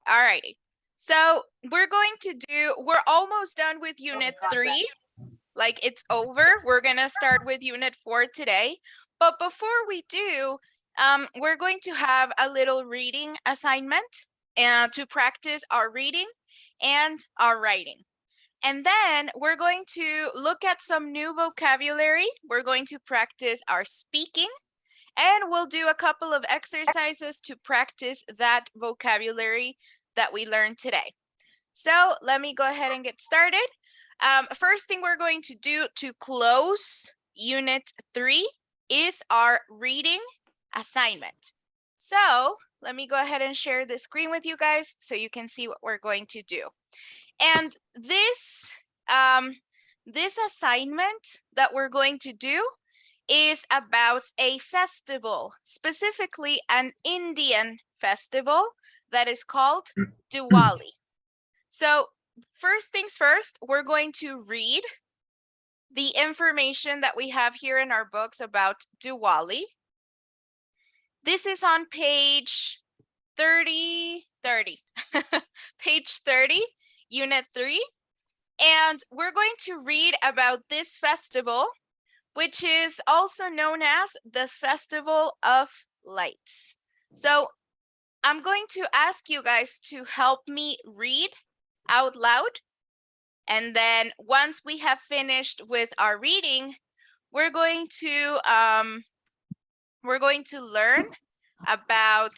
Alrighty. So we're almost done with unit 3. Like it's over. We're gonna start with unit 4 today. But before we do, we're going to have a little reading assignment to practice our reading and our writing. And then we're going to look at some new vocabulary. We're going to practice our speaking, and we'll do a couple of exercises to practice that vocabulary that we learned today. So let me go ahead and get started. First thing we're going to do to close unit 3 is our reading assignment. So let me go ahead and share the screen with you guys so you can see what we're going to do. And this assignment that we're going to do is about a festival, specifically an Indian festival that is called Diwali. So first things first, we're going to read the information that we have here in our books about Diwali. This is on page 30, page 30, unit 3. And we're going to read about this festival, which is also known as the Festival of Lights. So I'm going to ask you guys to help me read out loud. And then once we have finished with our reading, we're going to learn about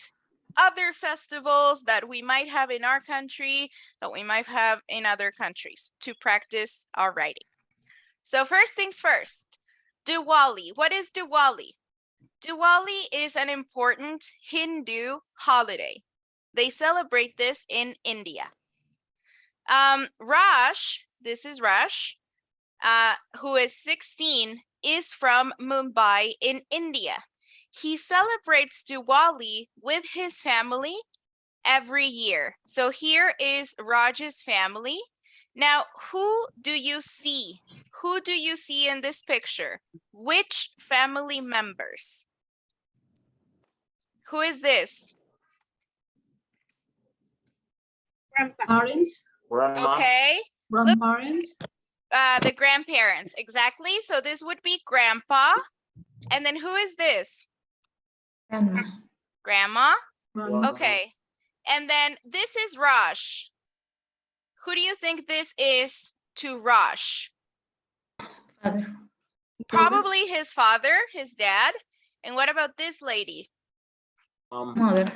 other festivals that we might have in our country, that we might have in other countries to practice our writing. So first things first, Diwali. What is Diwali? Diwali is an important Hindu holiday. They celebrate this in India. Raj, this is Raj, who is 16, is from Mumbai in India. He celebrates Diwali with his family every year. So here is Raj's family. Now, who do you see? Who do you see in this picture? Which family members? Who is this? Parents. Okay. Grandparents. The grandparents, exactly. So this would be grandpa. And then who is this? Grandma. Grandma. Grandma. Okay. And then this is Raj. Who do you think this is to Raj? Father. Probably his father, his dad. And what about this lady? Mother.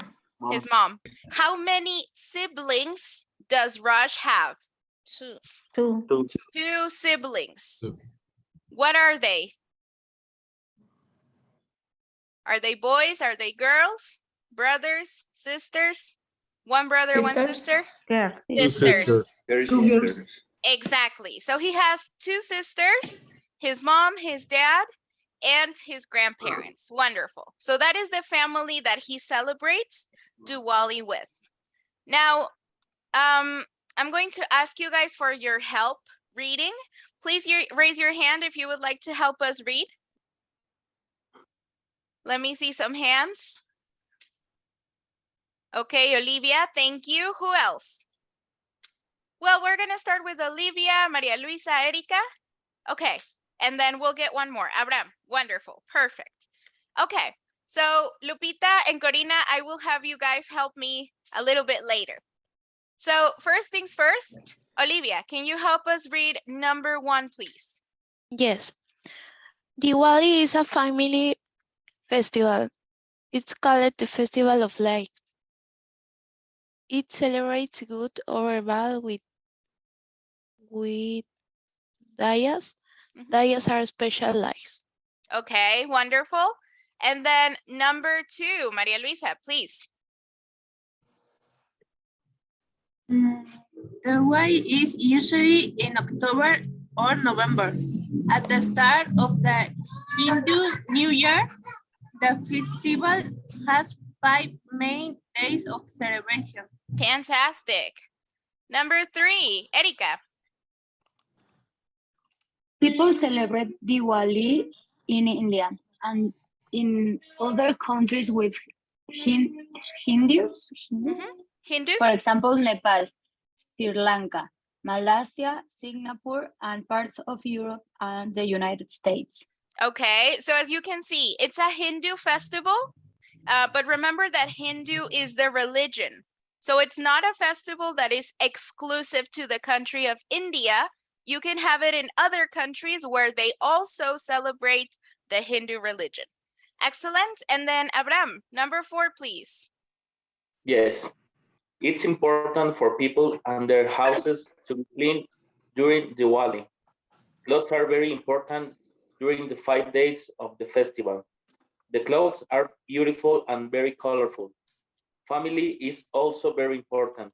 His mom. How many siblings does Raj have? Two. Two siblings. What are they? Are they boys? Are they girls? Brothers? Sisters? One brother, one sister? Yeah. Sisters. Two girls. Exactly. So he has two sisters, his mom, his dad, and his grandparents. Wonderful. So that is the family that he celebrates Diwali with. Now, I'm going to ask you guys for your help reading. Please raise your hand if you would like to help us read. Let me see some hands. Okay, Olivia, thank you. Who else? Well, we're going to start with Olivia, Maria Luisa, Erika. Okay, and then we'll get one more. Abraham, wonderful, perfect. Okay, so Lupita and Corina, I will have you guys help me a little bit later. So first things first, Olivia, can you help us read number 1, please? Yes. Diwali is a family festival. It's called the Festival of Lights. It celebrates good or bad with dayas. Dayas are special lights. Okay, wonderful. And then number 2, Maria Luisa, please. The way is usually in October or November. At the start of the Hindu New Year, the festival has 5 main days of celebration. Fantastic. Number 3, Erika. People celebrate Diwali in India and in other countries with Hindus. Hindus? For example, Nepal, Sri Lanka, Malaysia, Singapore, and parts of Europe and the United States. Okay, so as you can see, it's a Hindu festival, but remember that Hindu is the religion. So it's not a festival that is exclusive to the country of India. You can have it in other countries where they also celebrate the Hindu religion. Excellent. And then Abraham, number 4, please. Yes, it's important for people and their houses to be clean during Diwali. Clothes are very important during the 5 days of the festival. The clothes are beautiful and very colorful. Family is also very important.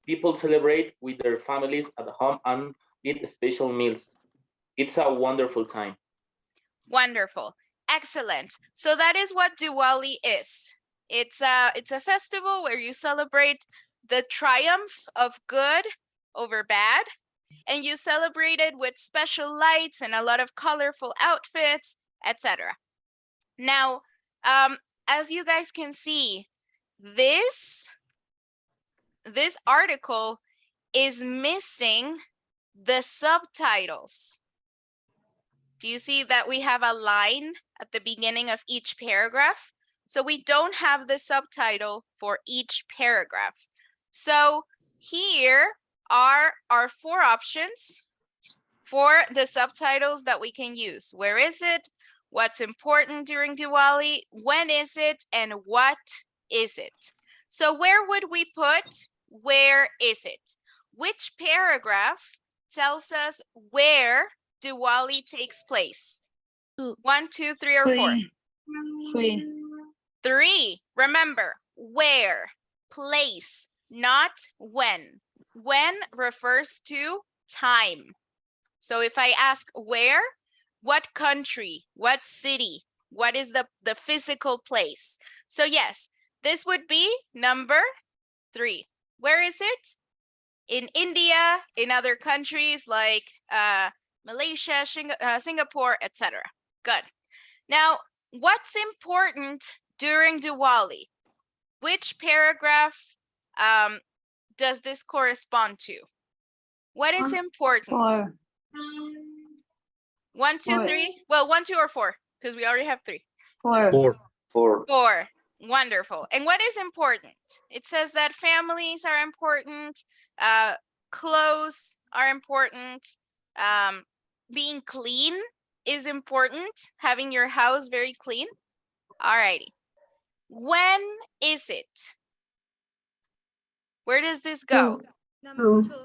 People celebrate with their families at home and eat special meals. It's a wonderful time. Wonderful. Excellent. So that is what Diwali is. It's a festival where you celebrate the triumph of good over bad, and you celebrate it with special lights and a lot of colorful outfits, etc. Now, as you guys can see, this article is missing the subtitles. Do you see that we have a line at the beginning of each paragraph? So we don't have the subtitle for each paragraph. So here are our 4 options for the subtitles that we can use. Where is it? What's important during Diwali? When is it? And what is it? So where would we put where is it? Which paragraph tells us where Diwali takes place? 1, 2, 3, or 4? 3. 3. Remember, where, place, not when. When refers to time. So if I ask where, what country, what city, what is the physical place? So yes, this would be number 3. Where is it? In India, in other countries like Malaysia, Singapore, etc. Good. Now, what's important during Diwali? Which paragraph does this correspond to? What is important? 4. 1, 2, 4. 3. Well, 1, 2, or 4, because we already have 3. 4. 4. Wonderful. And what is important? It says that families are important, clothes are important, being clean is important, having your house very clean. Alrighty. When is it? Where does this go?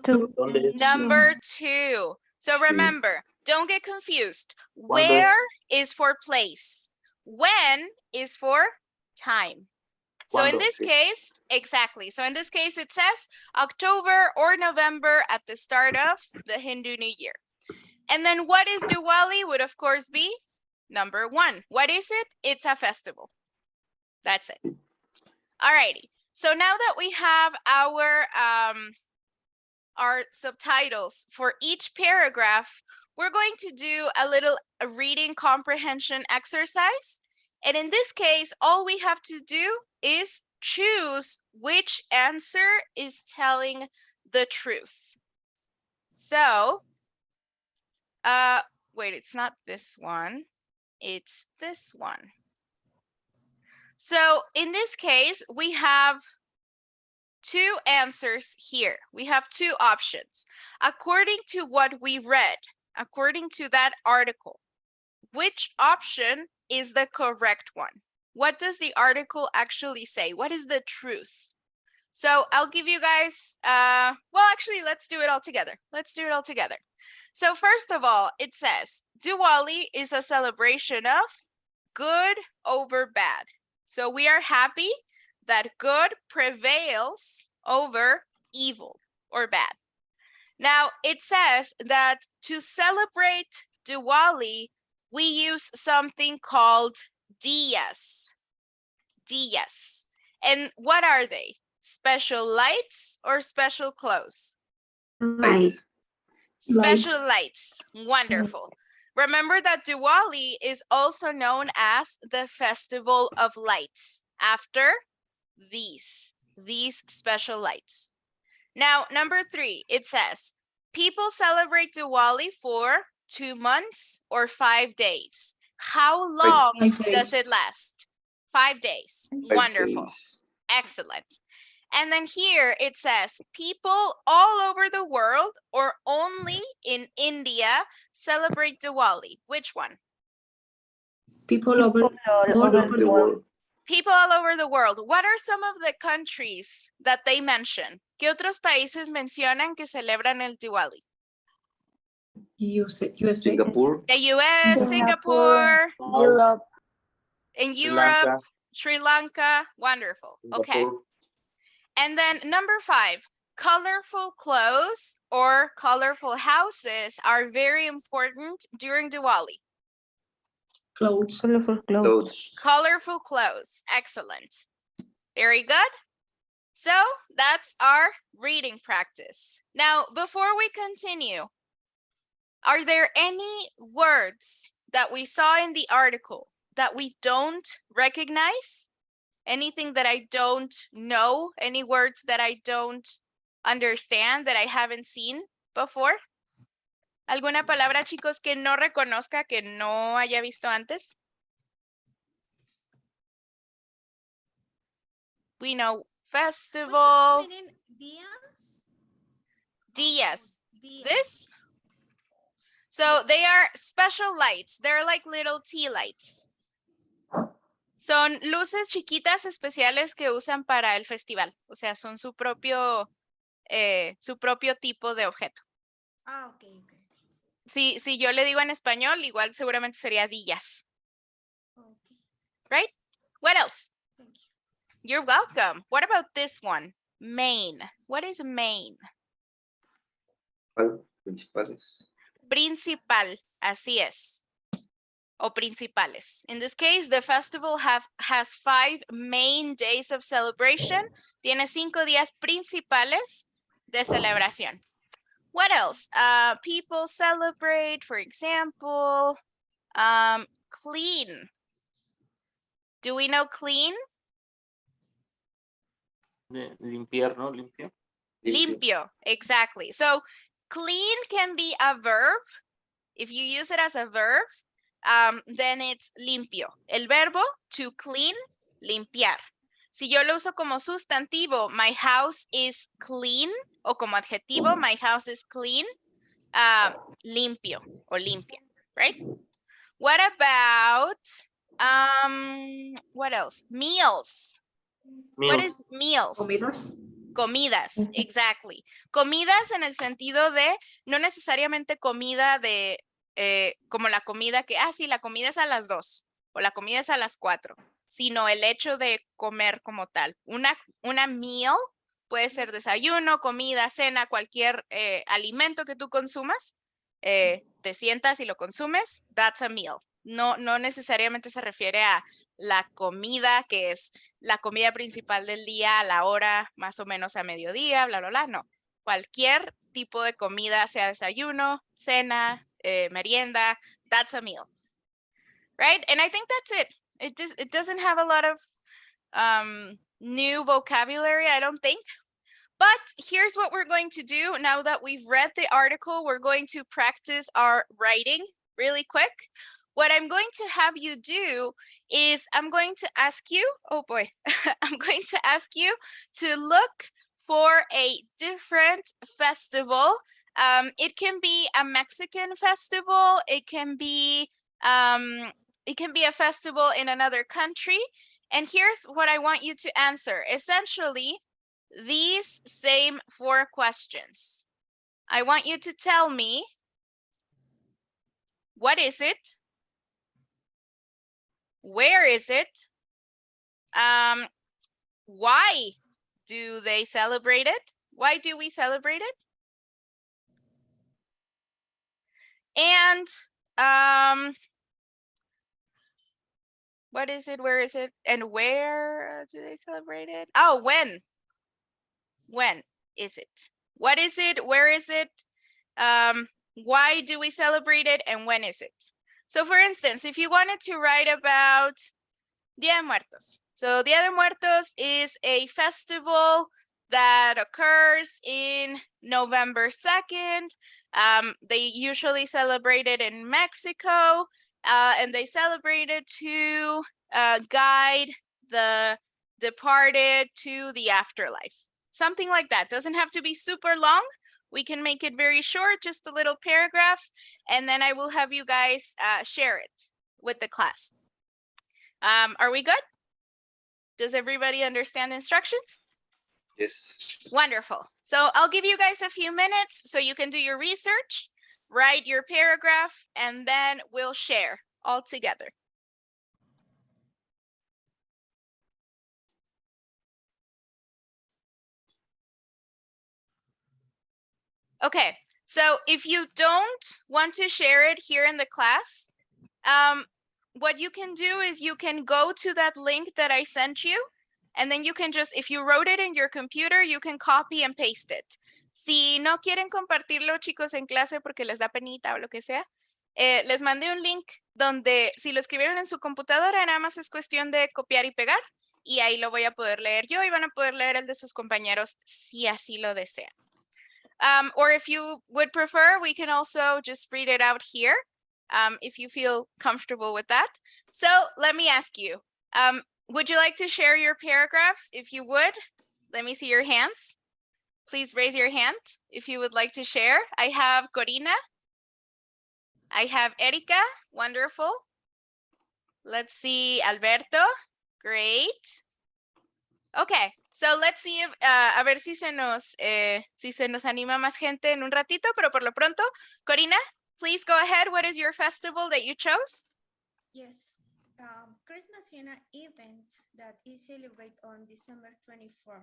Two. Number 2. So remember, don't get confused. Where is for place? When is for time. So in this case, exactly. So in this case, it says October or November at the start of the Hindu New Year. And then what is Diwali would of course be number 1. What is it? It's a festival. That's it. Alrighty. So now that we have our subtitles for each paragraph, we're going to do a little reading comprehension exercise. And in this case, all we have to do is choose which answer is telling the truth. So, wait, it's not this one. It's this one. So in this case, we have 2 answers here. We have 2 options. According to what we read, according to that article, which option is the correct one? What does the article actually say? What is the truth? So I'll give you guys, well, actually, let's do it all together. Let's do it all together. So first of all, it says, Diwali is a celebration of good over bad. So we are happy that good prevails over evil or bad. Now, it says that to celebrate Diwali, we use something called diyas. Diyas. And what are they? Special lights or special clothes? Lights. Special lights. Wonderful. Remember that Diwali is also known as the Festival of Lights after these. these special lights. Now, number 3, it says, people celebrate Diwali for 2 months or 5 days. How long 5 days. does it last? 5 days. 5 Wonderful. days. Excellent. And then here it says, people all over the world or only in India celebrate Diwali. Which one? People all over The world. People all over the world. What are some of the countries that they mention? ¿Qué otros países mencionan que celebran el Diwali? USA. Singapore. The US, Singapore, Singapore, Europe, in Sri Europe, Lanka, Sri Lanka. Wonderful. Okay. Singapore. And then number 5, colorful clothes or colorful houses are very important during Diwali. Clothes. Clothes. Colorful clothes. Excellent. Very good. So that's our reading practice. Now, before we continue, are there any words that we saw in the article that we don't recognize? Anything that I don't know? Any words that I don't understand, that I haven't seen before? ¿Alguna palabra, chicos, que no reconozca, que no haya visto antes? We know festival, días. This? So they are special lights. They're like little tea lights. Son luces chiquitas especiales que usan para el festival. O sea, son su propio tipo de objeto. Ah, ok. Si yo le digo en español, igual seguramente sería días. Right? What else? Thank you. You're welcome. What about this one? Main. What is main? Principales. Principal. Así es. O principales. In this case, the festival has 5 main days of celebration. Tiene 5 días principales de celebración. What else? People celebrate, for example, clean. Do we know clean? Limpiar, ¿no? Limpio. Limpio, exactly. So clean can be a verb. If you use it as a verb, then it's limpio. El verbo to clean, limpiar. Si yo lo uso como sustantivo, my house is clean, o como adjetivo, my house is clean, limpio o limpia, right? What about, what else? Meals. What is meals? Comidas, exactly. Comidas en el sentido de, no necesariamente comida de, como la comida que, sí, la comida es a las 2 o la comida es a las 4, sino el hecho de comer como tal. Una meal puede ser desayuno, comida, cena, cualquier alimento que tú consumas, te sientas y lo consumes, that's a meal. No necesariamente se refiere a la comida que es la comida principal del día a la hora más o menos a mediodía, bla, bla, bla, no. Cualquier tipo de comida, sea desayuno, cena, merienda, that's a meal. Right? And I think that's it. It doesn't have a lot of new vocabulary, I don't think. But here's what we're going to do. Now that we've read the article, we're going to practice our writing really quick. What I'm going to have you do is I'm going to ask you, oh boy, I'm going to ask you to look for a different festival. It can be a Mexican festival. It can be a festival in another country. And here's what I want you to answer. Essentially, these same 4 questions. I want you to tell me, what is it? Where is it? Why do they celebrate it? Why do we celebrate it? And what is it? Where is it? And where do they celebrate it? Oh, when? When is it? What is it? Where is it? Why do we celebrate it? And when is it? So for instance, if you wanted to write about Día de Muertos, So Dia de Muertos is a festival that occurs in November 2nd. They usually celebrate it in Mexico, and they celebrate it to guide the departed to the afterlife. Something like that. Doesn't have to be super long. We can make it very short, just a little paragraph, and then I will have you guys share it with the class. Are we good? Does everybody understand the instructions? Yes. Wonderful. So I'll give you guys a few minutes so you can do your research, write your paragraph, and then we'll share all together. Okay, so if you don't want to share it here in the class, what you can do is you can go to that link that I sent you, and then you can just, if you wrote it in your computer, you can copy and paste it. Si no quieren compartirlo, chicos, en clase porque les da penita o lo que sea, les mandé un link donde si lo escribieron en su computadora, nada más es cuestión de copiar y pegar, y ahí lo voy a poder leer yo y van a poder leer el de sus compañeros si así lo desean. Or if you would prefer, we can also just read it out here if you feel comfortable with that. So let me ask you, would you like to share your paragraphs? If you would, let me see your hands. Please raise your hand if you would like to share. I have Corina. I have Erika. Wonderful. Let's see, Alberto. Great. Okay, so let's see if, a ver si se nos anima más gente en un ratito, pero por lo pronto, Corina, please go ahead. What is your festival that you chose? Yes, Christmas is an event that is celebrated on December 24.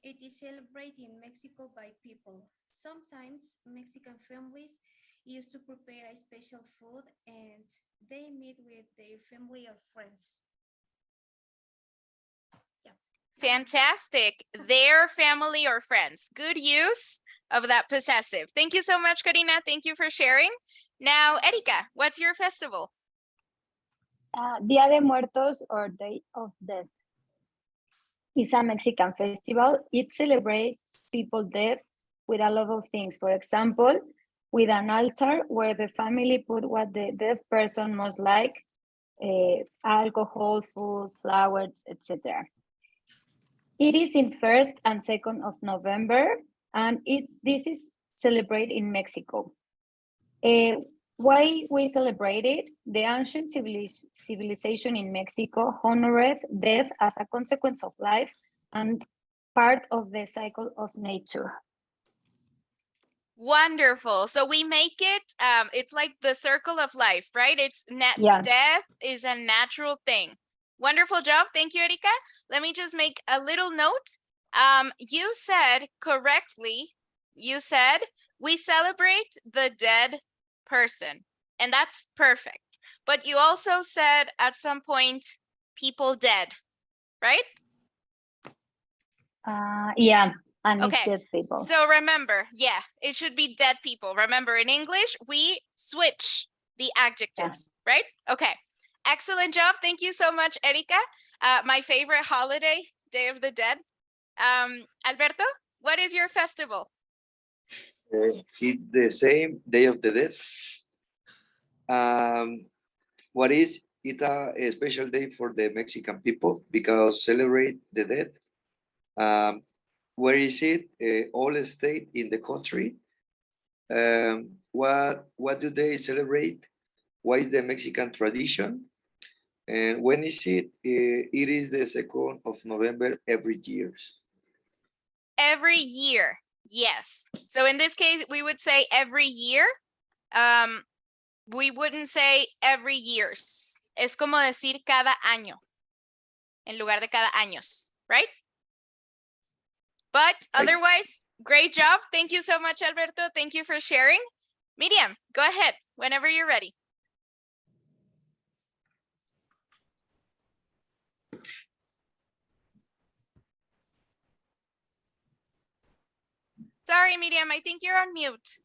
It is celebrated in Mexico by people. Sometimes Mexican families used to prepare a special food and they meet with their family or friends. Fantastic. Their family or friends. Good use of that possessive. Thank you so much, Karina. Thank you for sharing. Now, Erika, what's your festival? Dia de Muertos or Day of Death. It's a Mexican festival. It celebrates people's death with a lot of things. For example, with an altar where the family put what the dead person most like, alcohol, food, flowers, etc. It is in 1st and 2nd of November, and this is celebrated in Mexico. Why we celebrate it? The ancient civilization in Mexico honored death as a consequence of life and part of the cycle of nature. Wonderful. So we make it, it's like the circle of life, right? It's Death is a natural thing. Wonderful job. Thank you, Erika. Let me just make a little note. You said correctly, you said we celebrate the dead person, and that's perfect. But you also said at some point, people dead, right? Yeah, and Okay. it's dead people. So remember, yeah, it should be dead people. Remember, in English, we switch the adjectives, right? Okay. Excellent job. Thank you so much, Erika. My favorite holiday, Day of the Dead. Alberto, what is your festival? It's the same Day of the Dead. What is it a special day for the Mexican people because celebrate the dead? Where is it? All state in the country. What do they celebrate? What is the Mexican tradition? And when is it? It is the 2nd of November every year. Every year, yes. So in this case, we would say every year. We wouldn't say every years. Es como decir cada año, en lugar de cada años, right? But otherwise, great job. Thank you so much, Alberto. Thank you for sharing. Miriam, go ahead whenever you're ready. Sorry, Miriam, I think you're on mute.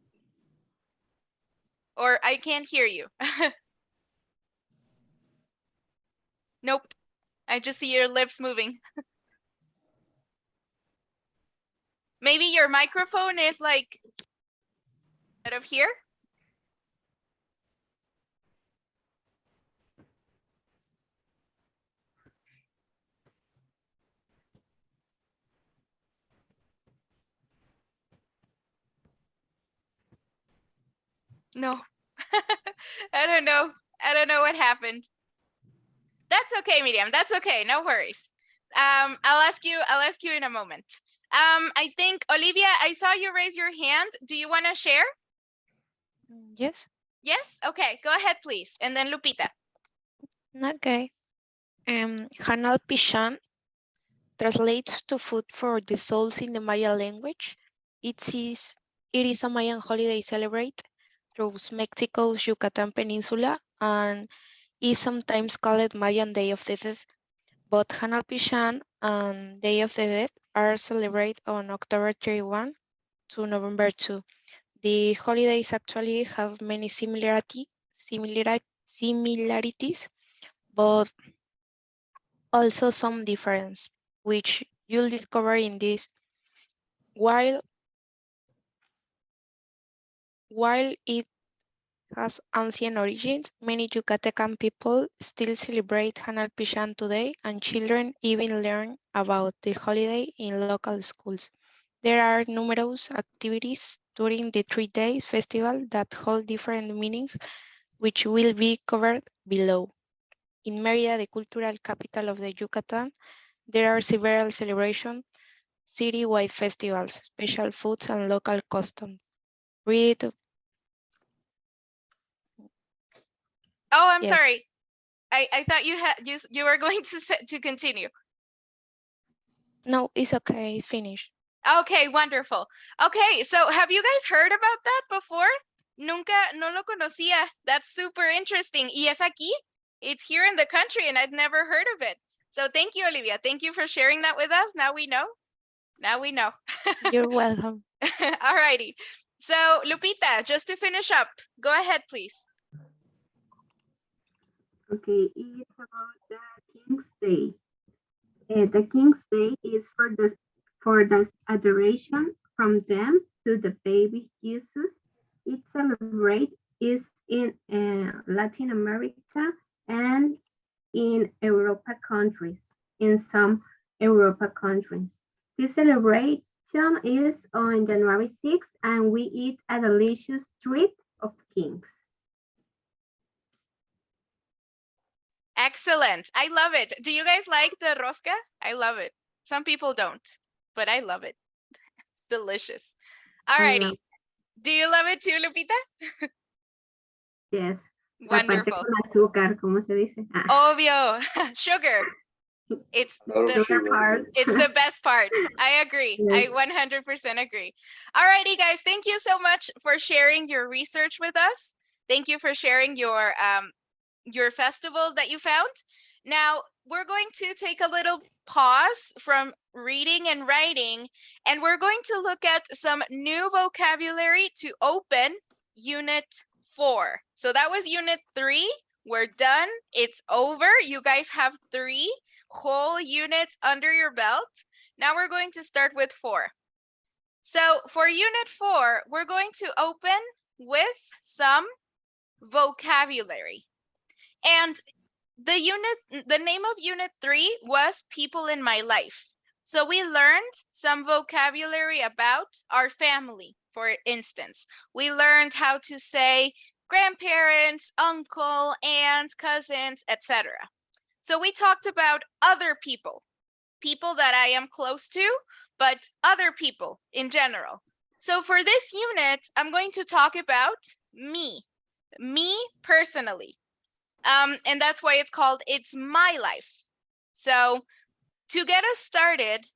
Or I can't hear you. Nope, I just see your lips moving. Maybe your microphone is like out of here. No, I don't know. I don't know what happened. That's okay, Miriam. That's okay. No worries. I'll ask you in a moment. I think, Olivia, I saw you raise your hand. Do you want to share? Yes. Yes? Okay, go ahead, please. And then Lupita. Okay. Hanal Pishan translates to food for the souls in the Maya language. It is a Mayan holiday celebrated throughout Mexico's Yucatan Peninsula and is sometimes called Mayan Day of the Dead. Both Hanal Pishan and Day of the Dead are celebrated on October 31 to November 2. The holidays actually have many similarities, but also some difference, which you'll discover in this. While it has ancient origins, many Yucatecan people still celebrate Hanal Pishan today, and children even learn about the holiday in local schools. There are numerous activities during the 3 days festival that hold different meanings, which will be covered below. In Mérida, the cultural capital of the Yucatan, there are several celebrations, city-wide festivals, special foods, and local customs. Read. Oh, I'm Yes. sorry. I thought you were going to continue. No, it's okay, it's finished. Okay, wonderful. Okay, so have you guys heard about that before? Nunca, no lo conocía. That's super interesting. Y es aquí. It's here in the country and I've never heard of it. So thank you, Olivia. Thank you for sharing that with us. Now we know. Now we know. You're welcome. Alrighty. So Lupita, just to finish up, go ahead, please. Okay, it's about the King's Day. The King's Day is for the adoration from them to the baby Jesus. It celebrates is in Latin America and in Europa countries, in some Europa countries. This celebration is on January 6th and we eat a delicious treat of kings. Excellent. I love it. Do you guys like the rosca? I love it. Some people don't, but I love it. Delicious. Alrighty. Do you love it too, Lupita? Yes. La parte Wonderful. con azúcar, ¿cómo se dice? Obvio. Sugar. It's Lot of the sugar. part. It's the best part. I agree. I Yes. 100% agree. Alrighty, guys. Thank you so much for sharing your research with us. Thank you for sharing your festivals that you found. Now, we're going to take a little pause from reading and writing, and we're going to look at some new vocabulary to open Unit 4. So that was Unit 3. We're done. It's over. You guys have 3 whole units under your belt. Now we're going to start with 4. So for Unit 4, we're going to open with some vocabulary. And the name of Unit 3 was People in My Life. So we learned some vocabulary about our family, for instance. We learned how to say grandparents, uncle, aunt, cousins, etc. So we talked about other people, people that I am close to, but other people in general. So for this unit, I'm going to talk about me personally. And that's why it's called It's My Life. So to get us started,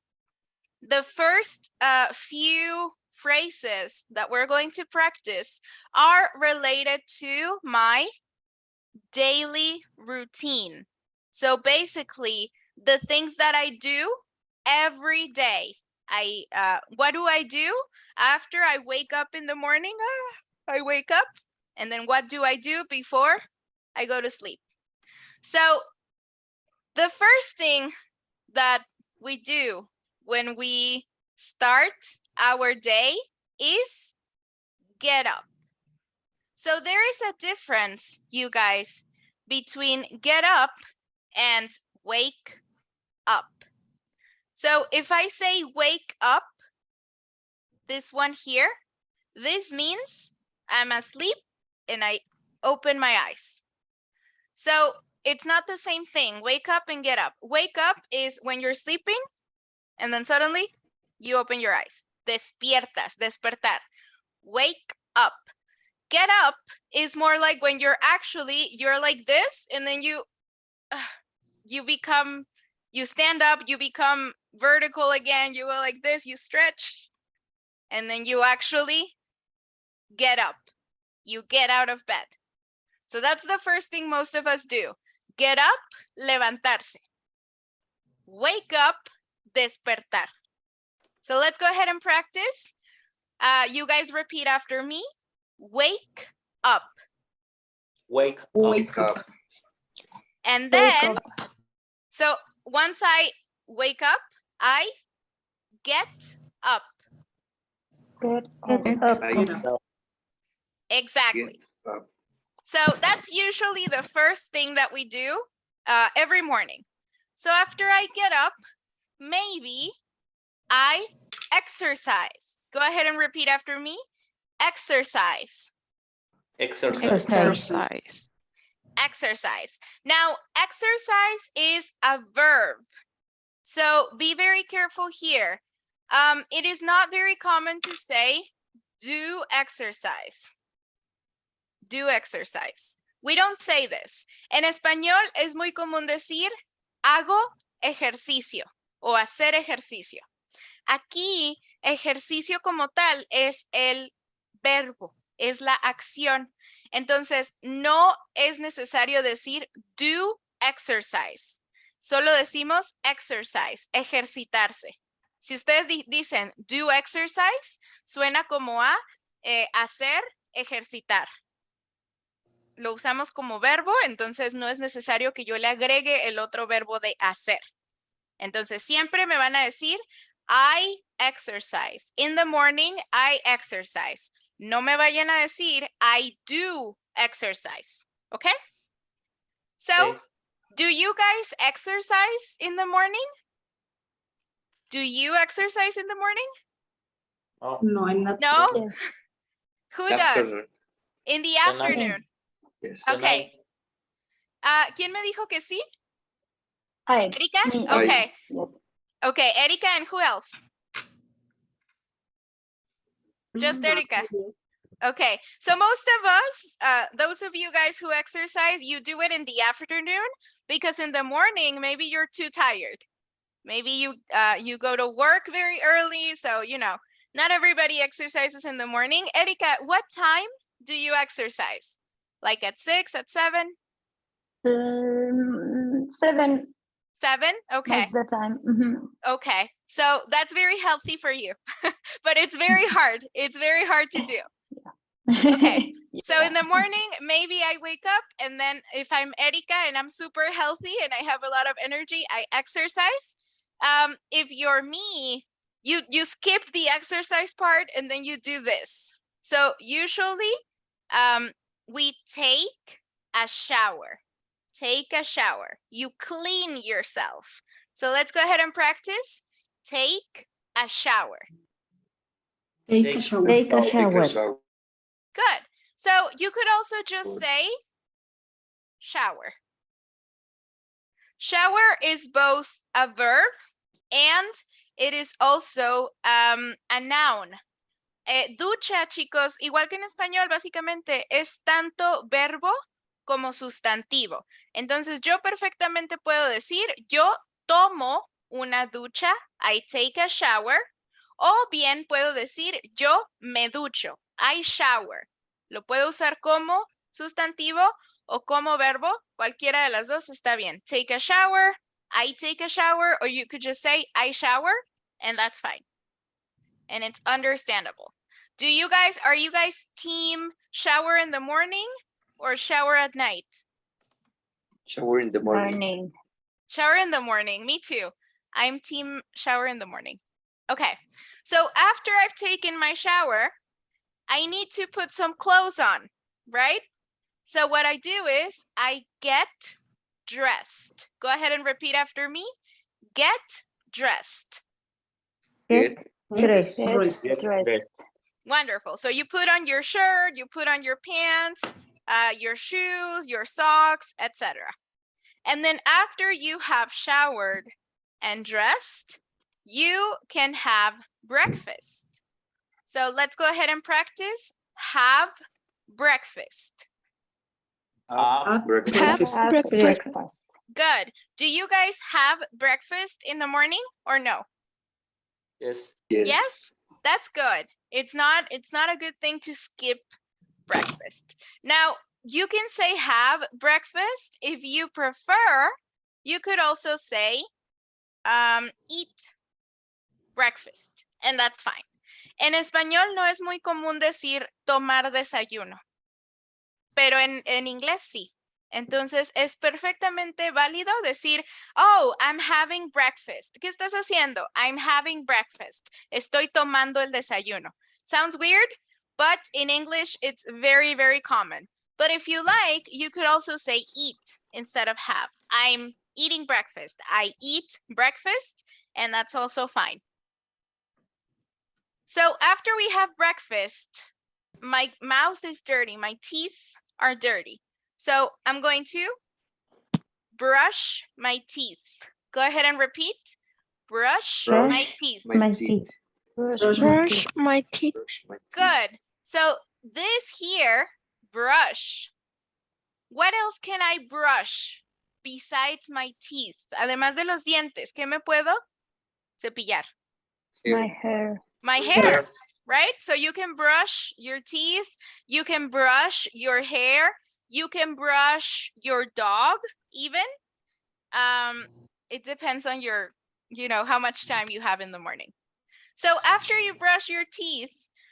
the first few phrases that we're going to practice are related to my daily routine. So basically, the things that I do every day. What do I do after I wake up in the morning? I wake up, and then what do I do before I go to sleep? So the first thing that we do when we start our day is get up. So there is a difference, you guys, between get up and wake up. So if I say wake up, this one here, this means I'm asleep and I open my eyes. So it's not the same thing, wake up and get up. Wake up is when you're sleeping and then suddenly you open your eyes. Despiertas, despertar. Wake up. Get up is more like when you're like this and then you stand up, you become vertical again, you go like this, you stretch, and then you actually get up. You get out of bed. So that's the first thing most of us do. Get up, levantarse. Wake up, despertar. So let's go ahead and practice. You guys repeat after me. Wake up. Wake up. Wake up. And then, so once I wake up, I get up. Get up. I Exactly. get up. So that's usually the first thing that we do every morning. So after I get up, maybe I exercise. Go ahead and repeat after me. Exercise. Exercise. Exercise. Now, exercise is a verb. So be very careful here. It is not very common to say, do exercise. Do exercise. We don't say this. En español es muy común decir, hago ejercicio o hacer ejercicio. Aquí, ejercicio como tal es el verbo, es la acción. Entonces, no es necesario decir do exercise. Solo decimos exercise, ejercitarse. Si ustedes dicen do exercise, suena como a hacer, ejercitar. Lo usamos como verbo, entonces no es necesario que yo le agregue el otro verbo de hacer. Entonces, siempre me van a decir, I exercise. In the morning, I exercise. No me vayan a decir, I do exercise. Okay? So, Okay. do you guys exercise in the morning? Do you exercise in the morning? Oh, No, I'm not. No? Yes. Who does? Afternoon. In the The night. afternoon. Yes. the Okay. night. ¿Quién me dijo que sí? I. Erika? Me. Okay. Yes. Okay, Erika and who else? Just No, Erika. Okay, so most of us, those of you guys who exercise, you do it in the afternoon because in the morning, maybe you're too tired. Maybe you go to work very early, so you know, not everybody exercises in the morning. Erika, what time do you exercise? Like at 6, at 7? 7 7? Okay. most of the time. Mhm. Okay, so that's very healthy for you, but it's very hard. It's very hard to do. Okay, so in the morning, maybe I wake up and then if I'm Erika and I'm super healthy and I have a lot of energy, I exercise. If you're me, you skip the exercise part and then you do this. So usually we take a shower. Take a shower. You clean yourself. So let's go ahead and practice. Take a shower. Take a shower. Take a Take a shower. shower. Good. So you could also just say shower. Shower is both a verb and it is also a noun. Ducha, chicos, igual que en español, básicamente es tanto verbo como sustantivo. Entonces yo perfectamente puedo decir, yo tomo una ducha, I take a shower, o bien puedo decir, yo me ducho, I shower. Lo puedo usar como sustantivo o como verbo, cualquiera de las dos está bien. Take a shower, I take a shower, or you could just say, I shower, and that's fine. And it's understandable. Are you guys team shower in the morning or shower at night? Shower in the morning. Morning. Shower in the morning. Me too. I'm team shower in the morning. Okay. So after I've taken my shower, I need to put some clothes on, right? So what I do is I get dressed. Go ahead and repeat after me. Get dressed. Get Get Get dressed. Wonderful. So you put on your shirt, you put on your pants, your shoes, your socks, etc. And then after you have showered and dressed, you can have breakfast. So let's go ahead and practice. Have breakfast. have breakfast. Have Have breakfast. breakfast. Good. Do you guys have breakfast in the morning or no? Yes. Yes? That's good. It's not a good thing to skip breakfast. Now, you can say have breakfast. If you prefer, you could also say eat breakfast, and that's fine. En español no es muy común decir tomar desayuno, pero en inglés sí. Entonces es perfectamente válido decir, oh, I'm having breakfast. ¿Qué estás haciendo? I'm having breakfast. Estoy tomando el desayuno. Sounds weird, but in English it's very, very common. But if you like, you could also say eat instead of have. I'm eating breakfast. I eat breakfast, and that's also fine. So after we have breakfast, my mouth is dirty. My teeth are dirty. So I'm going to brush my teeth. Go ahead and repeat. Brush my Brush teeth. My teeth. Brush Brush my teeth. Brush my teeth. Good. So this here, brush. What else can I brush besides my teeth? Además de los dientes, ¿qué me puedo cepillar? my hair. My hair, right? So you can brush your teeth, you can brush your hair, you can brush your dog even. It depends on your, how much time you have in the morning. So after you brush your teeth,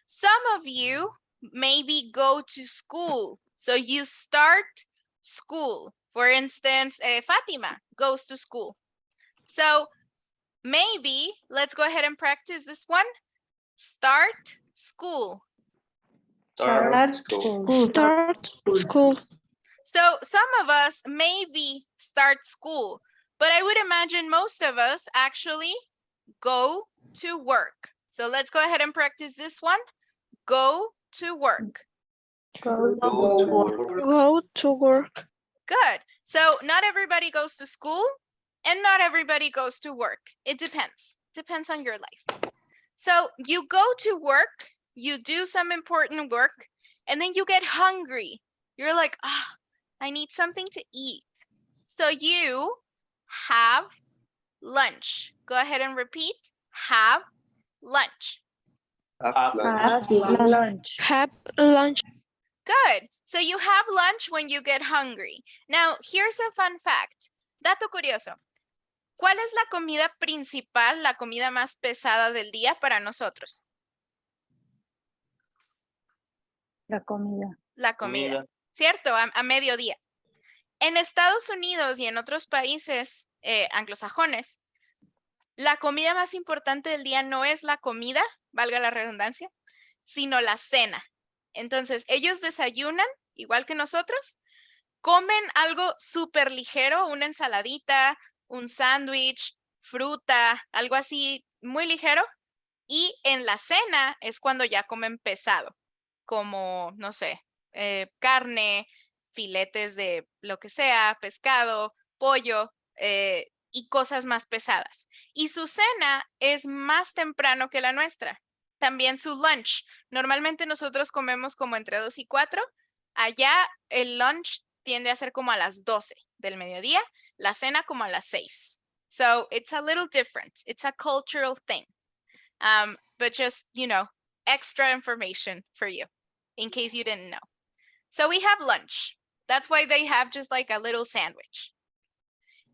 some of you maybe go to school. So you start school. For instance, Fatima goes to school. So maybe let's go ahead and practice this one. Start school. Start school. Start school. So some of us maybe start school, but I would imagine most of us actually go to work. So let's go ahead and practice this one. Go to work. Go Go to work. Go to work. Good. So not everybody goes to school and not everybody goes to work. It depends. Depends on your life. So you go to work, you do some important work, and then you get hungry. You're like, I need something to eat. So you have lunch. Go ahead and repeat. Have lunch. Have lunch. Have lunch. Have lunch. Good. So you have lunch when you get hungry. Now, here's a fun fact. Dato curioso. ¿Cuál es la comida principal, la comida más pesada del día para nosotros? La comida. La comida. ¿Cierto? A mediodía. En Estados Unidos y en otros países anglosajones, la comida más importante del día no es la comida, valga la redundancia, sino la cena. Entonces, ellos desayunan, igual que nosotros, comen algo súper ligero, una ensaladita, un sándwich, fruta, algo así muy ligero. Y en la cena es cuando ya comen pesado, como, no sé, carne, filetes de lo que sea, pescado, pollo y cosas más pesadas. Y su cena es más temprano que la nuestra. También su lunch. Normalmente nosotros comemos como entre 2 y 4. Allá el lunch tiende a ser como a las 12 del mediodía, la cena como a las 6. So it's a little different. It's a cultural thing. But just, extra information for you in case you didn't know. So we have lunch. That's why they have just like a little sandwich.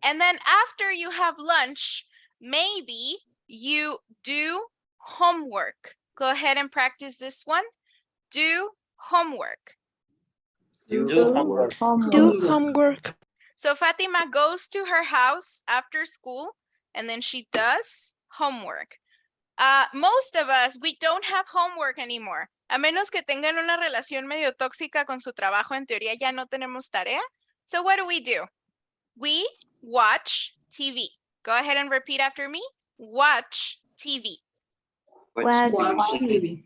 And then after you have lunch, maybe you do homework. Go ahead and practice this one. Do homework. Do homework. Do homework. So Fatima goes to her house after school and then she does homework. Most of us, we don't have homework anymore. A menos que tengan una relación medio tóxica con su trabajo, en teoría ya no tenemos tarea. So what do? We watch TV. Go ahead and repeat after me. Watch TV. Watch TV.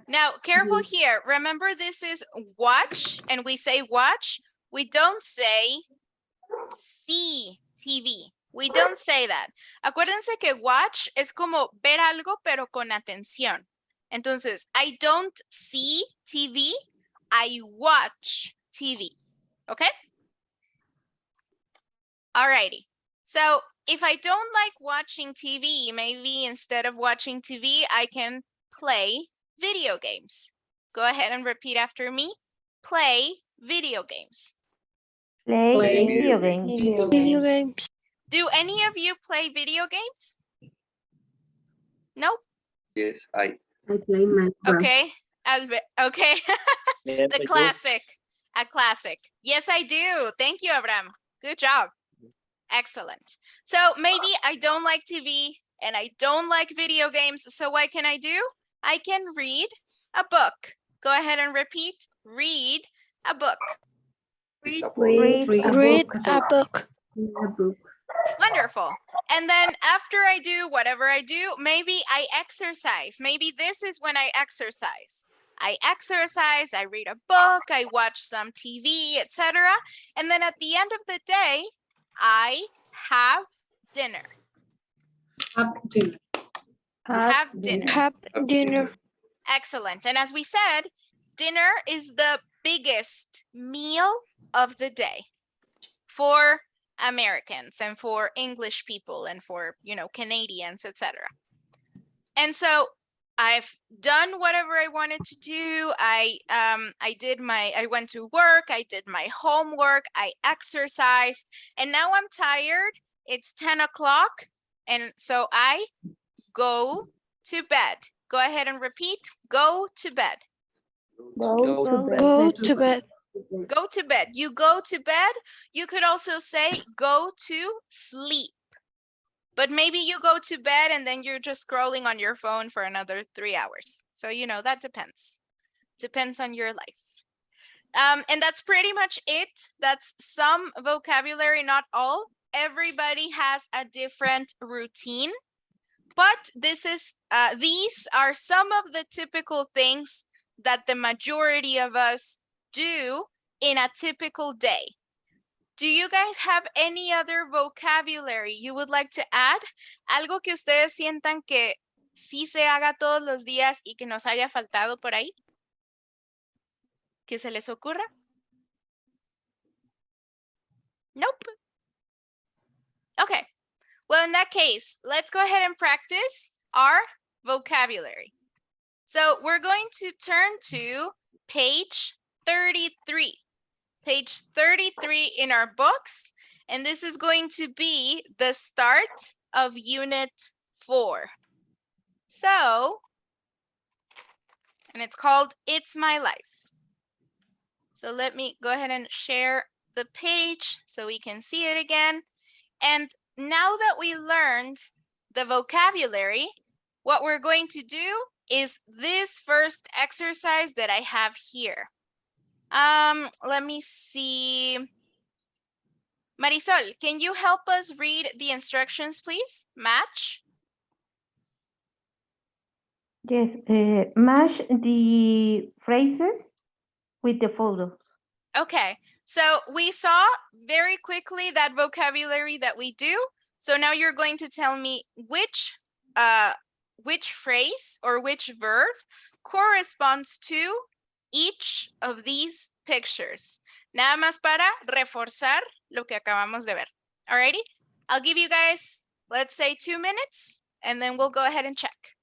Now, careful here. Remember, this is watch, and we say watch. We don't say see TV. We don't say that. Acuérdense que watch es como ver algo, pero con atención. Entonces, I don't see TV, I watch TV. Okay? Alrighty. So, if I don't like watching TV, maybe instead of watching TV, I can play video games. Go ahead and repeat after me. Play video games. Play video Video games. Do any of you play video games? Nope. Yes, I play Minecraft. Okay. Okay. Yes, I The do. classic. A classic. Yes, I do. Thank you, Abraham. Good job. Excellent. So maybe I don't like TV and I don't like video games. So what can I do? I can read a book. Go ahead and repeat. Read a book. read a book. Read a book. A book. Wonderful. And then after I do whatever I do, maybe I exercise. Maybe this is when I exercise. I exercise, I read a book, I watch some TV, etc. And then at the end of the day, I have dinner. Have dinner. Have dinner. Have dinner. Excellent. And as we said, dinner is the biggest meal of the day for Americans and for English people and for, Canadians, etc. And so I've done whatever I wanted to do. I went to work, I did my homework, I exercised, and now I'm tired. It's 10 o'clock. And so I go to bed. Go ahead and repeat. Go to bed. Go to bed. Go to bed. You go to bed. You could also say go to sleep. But maybe you go to bed and then you're just scrolling on your phone for another 3 hours. So, that depends. Depends on your life. And that's pretty much it. That's some vocabulary, not all. Everybody has a different routine. But these are some of the typical things that the majority of us do in a typical day. Do you guys have any other vocabulary you would like to add? Algo que ustedes sientan que sí se haga todos los días y que nos haya faltado por ahí? ¿Que se les ocurra? Nope. Okay. Well, in that case, let's go ahead and practice our vocabulary. So we're going to turn to page 33. Page 33 in our books, and this is going to be the start of Unit 4. So, and it's called It's My Life. So let me go ahead and share the page so we can see it again. And now that we learned the vocabulary, what we're going to do is this first exercise that I have here. Let me see. Marisol, can you help us read the instructions, please? Match. Yes, match the phrases with the photos. Okay, so we saw very quickly that vocabulary that we do. So now you're going to tell me which phrase or which verb corresponds to each of these pictures. Nada más para reforzar lo que acabamos de ver. Alrighty, I'll give you guys, let's say 2 minutes, and then we'll go ahead and check.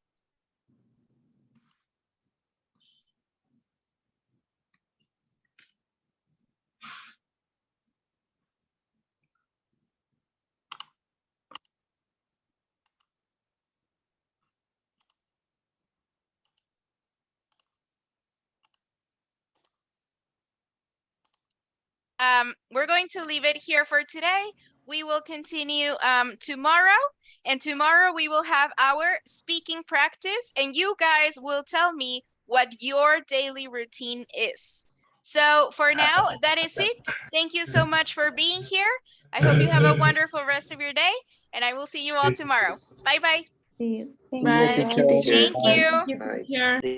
we're going to leave it here for today. We will continue tomorrow, and tomorrow we will have our speaking practice, and you guys will tell me what your daily routine is. So for now, that is it. Thank you so much for being here. I hope you have a wonderful rest of your day, and I will see you all tomorrow. Bye-bye. See you. Thank Bye. you. Teacher. Thank you. Bye. Here.